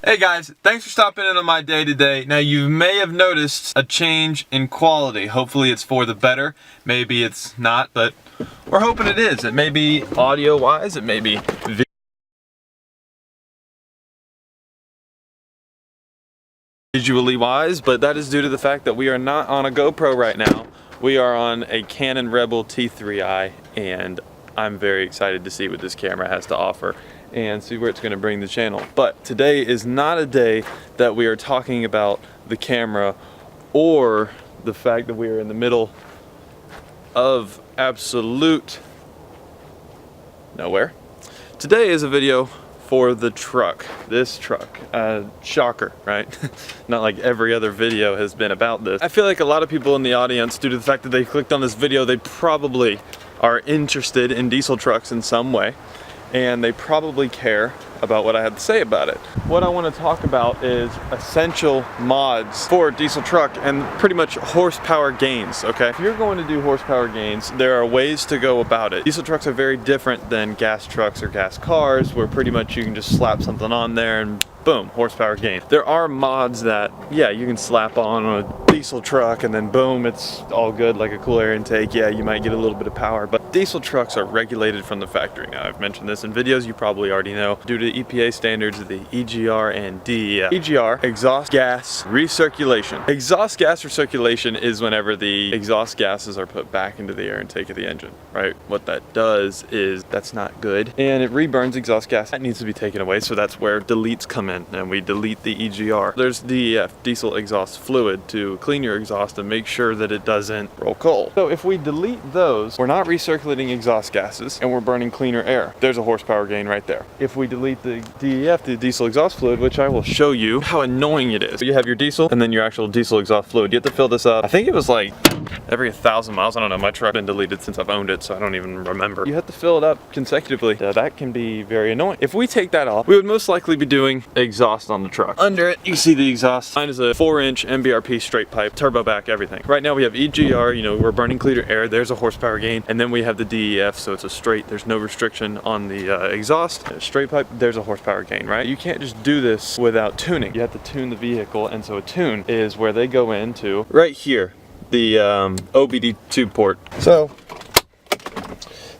Hey guys, thanks for stopping in on my day today. Now you may have noticed a change in quality. Hopefully it's for the better. Maybe it's not, but we're hoping it is. It may be audio wise, it may be visually wise, but that is due to the fact that we are not on a GoPro right now. We are on a Canon Rebel T3i, and I'm very excited to see what this camera has to offer and see where it's going to bring the channel. But today is not a day that we are talking about the camera or the fact that we are in the middle of absolute nowhere. Today is a video for the truck, this truck. Shocker, right? Not like every other video has been about this. I feel like a lot of people in the audience, due to the fact that they clicked on this video, they probably are interested in diesel trucks in some way, and they probably care about what I have to say about it. What I want to talk about is essential mods for a diesel truck and pretty much horsepower gains, okay? If you're going to do horsepower gains, there are ways to go about it. Diesel trucks are very different than gas trucks or gas cars, where pretty much you can just slap something on there and boom, horsepower gain. There are mods that, yeah, you can slap on a diesel truck and then boom, it's all good, like a cool air intake. Yeah, you might get a little bit of power, but diesel trucks are regulated from the factory. Now, I've mentioned this in videos, you probably already know. Due to EPA standards, the EGR and DEF. EGR, exhaust gas recirculation. Exhaust gas recirculation is whenever the exhaust gases are put back into the air intake of the engine, right? What that does is, that's not good, and it reburns exhaust gas. That needs to be taken away, so that's where deletes come in, and we delete the EGR. There's DEF, diesel exhaust fluid, to clean your exhaust and make sure that it doesn't roll coal. So if we delete those, we're not recirculating exhaust gases and we're burning cleaner air. There's a horsepower gain right there. If we delete the DEF, the diesel exhaust fluid, which I will show you how annoying it is. You have your diesel and then your actual diesel exhaust fluid. You have to fill this up. I think it was like every 1,000 miles. I don't know, my truck's been deleted since I've owned it, so I don't even remember. You have to fill it up consecutively. That can be very annoying. If we take that off, we would most likely be doing exhaust on the truck. Under it, you see the exhaust. Mine is a 4-inch MBRP straight pipe, turbo back, everything. Right now we have EGR, you know, we're burning cleaner air. There's a horsepower gain. And then we have the DEF, so it's a straight, there's no restriction on the exhaust. Straight pipe, there's a horsepower gain, right? You can't just do this without tuning. You have to tune the vehicle, and so a tune is where they go into right here, the OBD2 port. So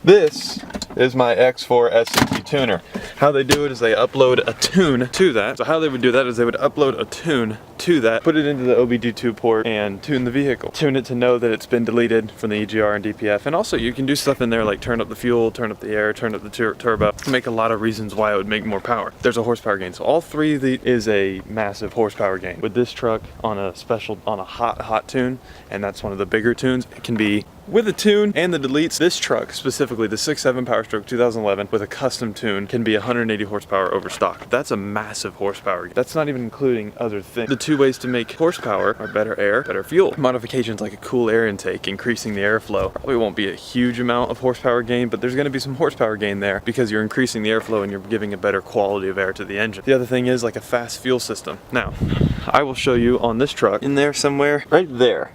this is my X4 SCT tuner. How they do it is they upload a tune to that. So how they would do that is they would upload a tune to that, put it into the OBD2 port, and tune the vehicle. Tune it to know that it's been deleted from the EGR and DPF. And also you can do stuff in there like turn up the fuel, turn up the air, turn up the turbo, to make a lot of reasons why it would make more power. There's a horsepower gain. So all three of these is a massive horsepower gain. With this truck on a hot tune, and that's one of the bigger tunes, it can be with a tune and the deletes. This truck, specifically the 6.7 Power Stroke 2011 with a custom tune, can be 180 horsepower over stock. That's a massive horsepower. That's not even including other things. The two ways to make horsepower are better air, better fuel. Modifications like a cool air intake, increasing the airflow. Probably won't be a huge amount of horsepower gain, but there's going to be some horsepower gain there because you're increasing the airflow and you're giving a better quality of air to the engine. The other thing is like a fast fuel system. Now, I will show you on this truck, in there somewhere, right there,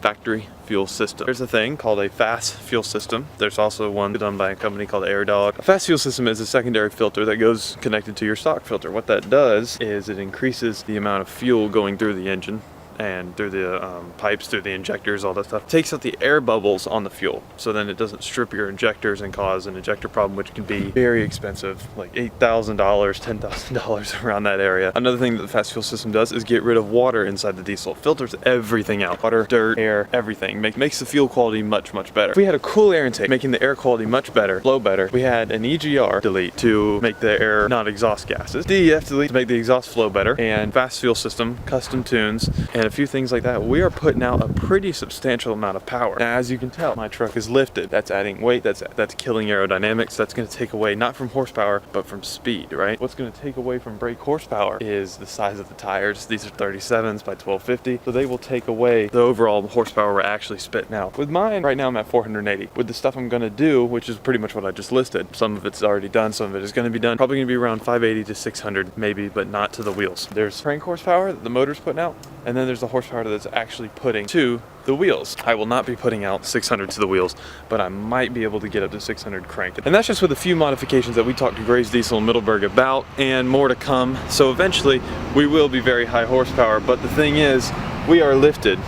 factory fuel system. There's a thing called a fast fuel system. There's also one done by a company called AirDog. A fast fuel system is a secondary filter that goes connected to your stock filter. What that does is it increases the amount of fuel going through the engine and through the pipes, through the injectors, all that stuff. It takes out the air bubbles on the fuel, so then it doesn't strip your injectors and cause an injector problem, which can be very expensive, like $8,000, $10,000 around that area. Another thing that the fast fuel system does is get rid of water inside the diesel. Filters everything out. Water, dirt, air, everything. Makes the fuel quality much, much better. If we had a cool air intake, making the air quality much better, flow better, we had an EGR delete to make the air not exhaust gases, DEF delete to make the exhaust flow better, and fast fuel system, custom tunes, and a few things like that, we are putting out a pretty substantial amount of power. Now, as you can tell, my truck is lifted. That's adding weight, that's killing aerodynamics. That's going to take away not from horsepower, but from speed, right? What's going to take away from brake horsepower is the size of the tires. These are 37s by 1250, so they will take away the overall horsepower we're actually spitting out. With mine, right now I'm at 480. With the stuff I'm going to do, which is pretty much what I just listed, some of it's already done, some of it is going to be done, probably going to be around 580 to 600 maybe, but not to the wheels. There's crank horsepower that the motor's putting out, and then there's there's the horsepower that's actually putting to the wheels. I will not be putting out 600 to the wheels, but I might be able to get up to 600 cranked. And that's just with a few modifications that we talked to Graves Diesel in Middleburg about, and more to come. So eventually we will be very high horsepower, but the thing is, we are lifted,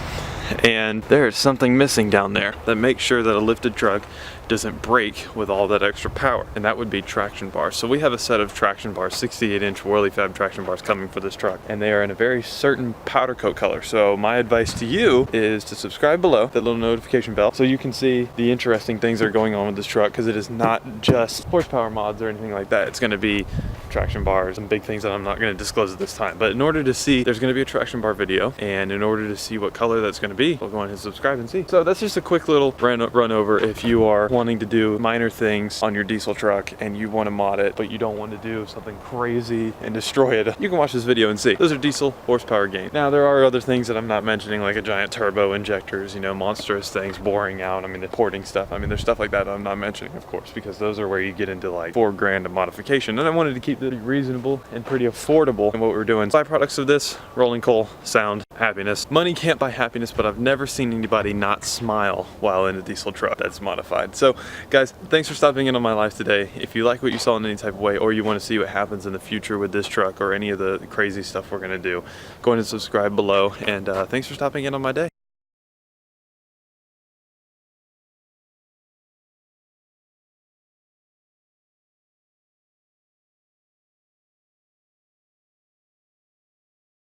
and there's something missing down there that makes sure that a lifted truck doesn't break with all that extra power, and that would be traction bars. So we have a set of traction bars, 68-inch WhirleyFab traction bars coming for this truck, and they are in a very certain powder coat color. So my advice to you is to subscribe below, that little notification bell, so you can see the interesting things that are going on with this truck, because it is not just horsepower mods or anything like that. It's going to be traction bars and big things that I'm not going to disclose at this time. But in order to see, there's going to be a traction bar video, and in order to see what color that's going to be, we'll go ahead and subscribe and see. So that's just a quick little run over if you are wanting to do minor things on your diesel truck and you want to mod it, but you don't want to do something crazy and destroy it. You can watch this video and see. Those are diesel horsepower gain. Now there are other things that I'm not mentioning, like a giant turbo injectors, you know, monstrous things, boring out, I mean, the porting stuff. I mean, there's stuff like that I'm not mentioning, of course, because those are where you get into like $4 grand of modification. And I wanted to keep it reasonable and pretty affordable in what we're doing. Byproducts of this: rolling coal, sound, happiness. Money can't buy happiness, but I've never seen anybody not smile while in a diesel truck that's modified. So guys, thanks for stopping in on my life today. If you like what you saw in any type of way, or you want to see what happens in the future with this truck or any of the crazy stuff we're going to do, go ahead and subscribe below, and thanks for stopping in on my day.